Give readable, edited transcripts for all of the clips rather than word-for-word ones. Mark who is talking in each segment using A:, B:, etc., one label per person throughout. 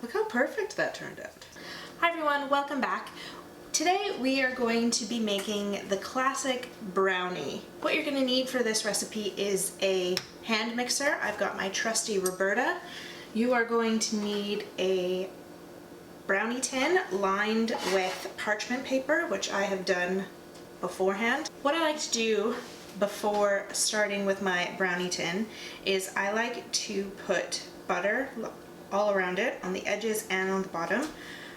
A: Look how perfect that turned out. Hi everyone, welcome back. Today we are going to be making the classic brownie. What you're going to need for this recipe is a hand mixer. I've got my trusty Roberta. You are going to need a brownie tin lined with parchment paper, which I have done beforehand. What I like to do before starting with my brownie tin is I like to put butter all around it, on the edges and on the bottom.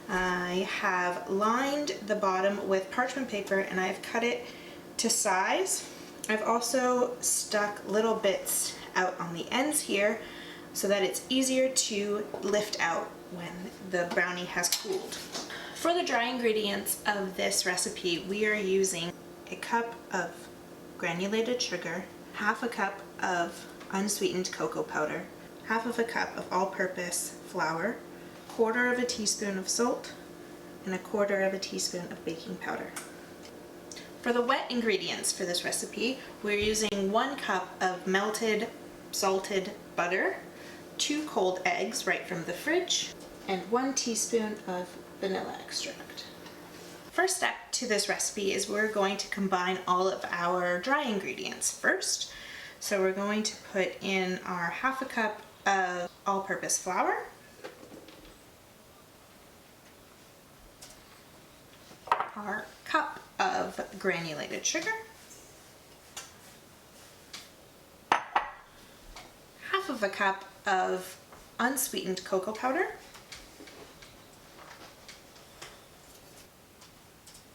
A: I have lined the bottom with parchment paper and I've cut it to size. I've also stuck little bits out on the ends here so that it's easier to lift out when the brownie has cooled. For the dry ingredients of this recipe, we are using a cup of granulated sugar, half a cup of unsweetened cocoa powder, half of a cup of all-purpose flour, quarter of a teaspoon of salt, and a quarter of a teaspoon of baking powder. For the wet ingredients for this recipe, we're using 1 cup of melted salted butter, 2 cold eggs right from the fridge, and 1 teaspoon of vanilla extract. First step to this recipe is we're going to combine all of our dry ingredients first. So we're going to put in our half a cup of all-purpose flour, our cup of granulated sugar, half of a cup of unsweetened cocoa powder,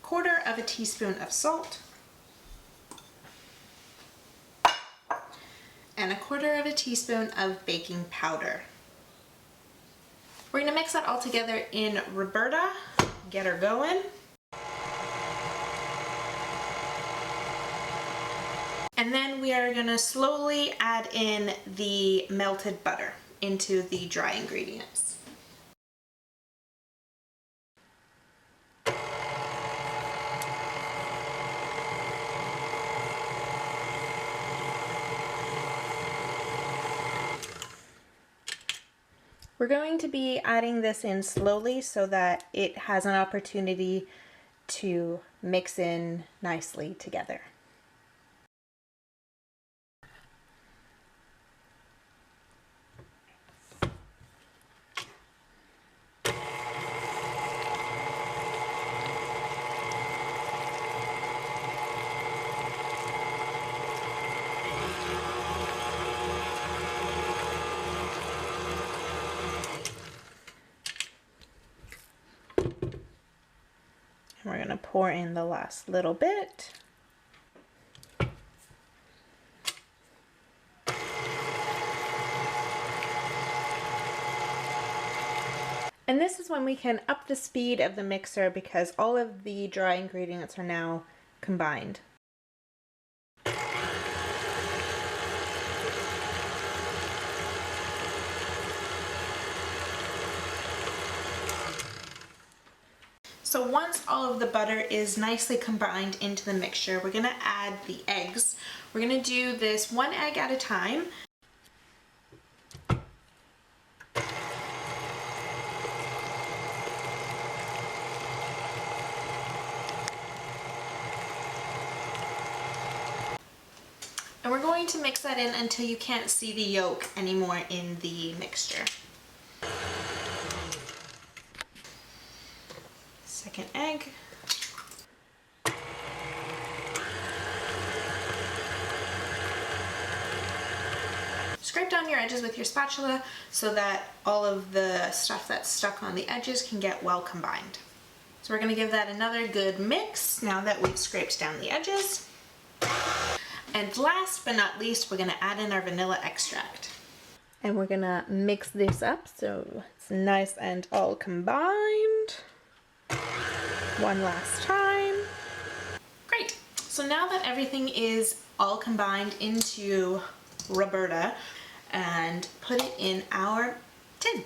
A: quarter of a teaspoon of salt, and a quarter of a teaspoon of baking powder. We're going to mix that all together in Roberta, get her going. And then we are going to slowly add in the melted butter into the dry ingredients. We're going to be adding this in slowly so that it has an opportunity to mix in nicely together. We're going to pour in the last little bit. And this is when we can up the speed of the mixer because all of the dry ingredients are now combined. So once all of the butter is nicely combined into the mixture, we're going to add the eggs. We're going to do this 1 egg at a time. And we're going to mix that in until you can't see the yolk anymore in the mixture. Second egg. Scrape down your edges with your spatula so that all of the stuff that's stuck on the edges can get well combined. So we're going to give that another good mix now that we've scraped down the edges. And last but not least, we're going to add in our vanilla extract. And we're going to mix this up so it's nice and all combined. One last time. Great. So now that everything is all combined into Roberta, and put it in our tin.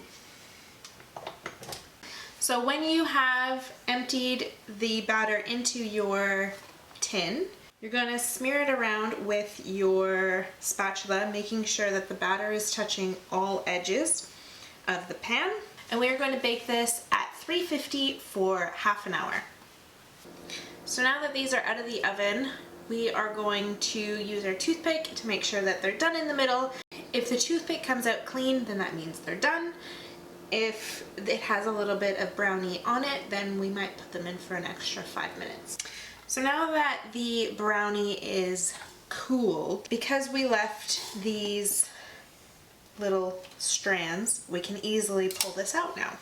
A: So when you have emptied the batter into your tin, you're going to smear it around with your spatula, making sure that the batter is touching all edges of the pan. and we are going to bake this at 350 for half an hour. So now that these are out of the oven, we are going to use our toothpick to make sure that they're done in the middle. If the toothpick comes out clean, then that means they're done. If it has a little bit of brownie on it, then we might put them in for an extra 5 minutes. So now that the brownie is cool, because we left these little strands, we can easily pull this out now.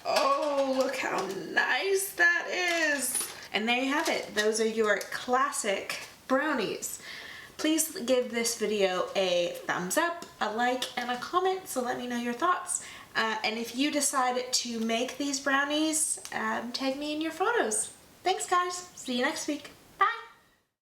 A: Oh, look how nice that is! And there you have it. Those are your classic brownies. Please give this video a thumbs up, a like, and a comment, so let me know your thoughts. And if you decide to make these brownies, tag me in your photos. Thanks guys, see you next week.